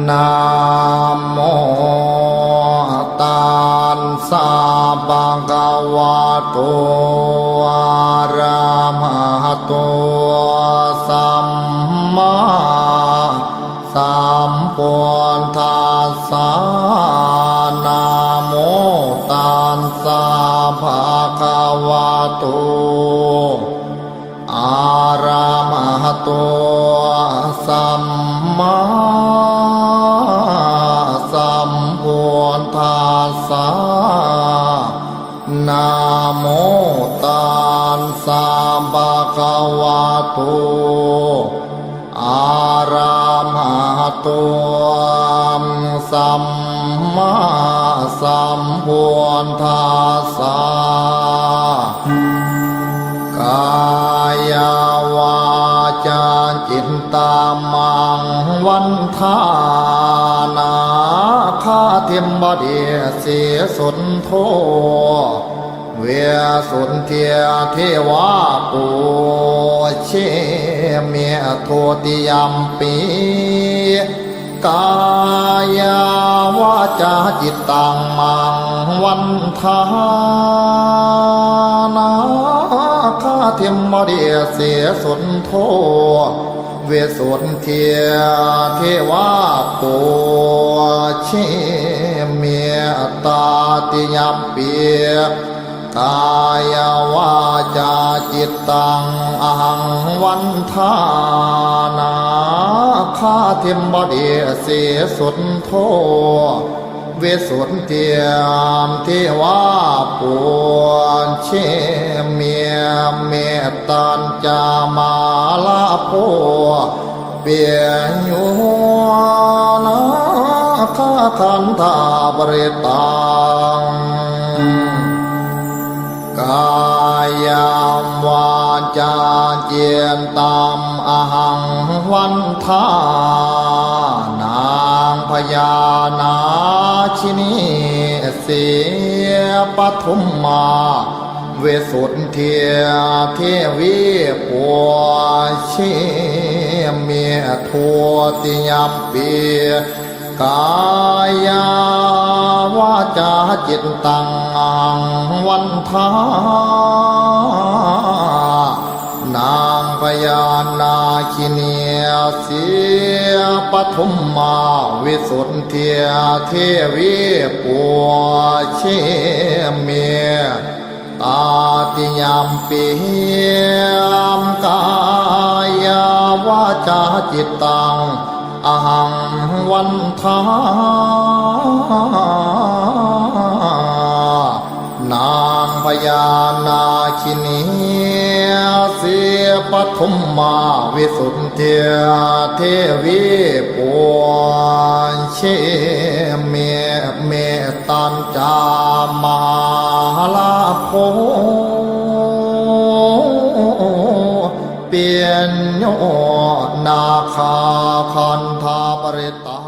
นะโมตัสสะภะคะวะโตอะระหะโตสัมมาสัมพุทธัสสะนะโมตัสสะภะคะวะโตอะระหะโตสัมมาสัมพุทธัสสะนะโมตัสสะภะคะวะโตอะระหะโตสัมมาสัมพุทธัสสะกายวาจาจิตตามังวันทานาคาเทมบดีเสียสุนโทเวสุนเทียเทวาปูเชเมียโทติยัมปีกายาวาจาจิตตังมังวันทานาคาเทมบดีเสียสุนโทเวสุนเทียเทวาปูเชเมียตาติยัมปีกายวาจาจิตตังอหังวันทานาคาเทมบดีเสียสุนโทเวสุนเทียมเทวาปูเชเมียเมตตัญจามาลาโพเปียโยนาคาคันธาบริตังกายาวาจาเจียนตามอหังวันทานางพญานาชินีเสียปทุมมาเวสุนเทียเทวีปัวเชเมียทัวติยัมปีกายาวาจาจิตตังวันทานางพญานาคิเนียเสียปทุมมาวิสุทธิเทวีปัวเชเมียตาติยัมปีมกายาวาจาจิตตังอหังวันทานางพญานาคินีเสียปทุมมาวิสุทธิเทวีปัวเชเมตัญจามาลาโพเปียนโยนาคาคันธาปริตา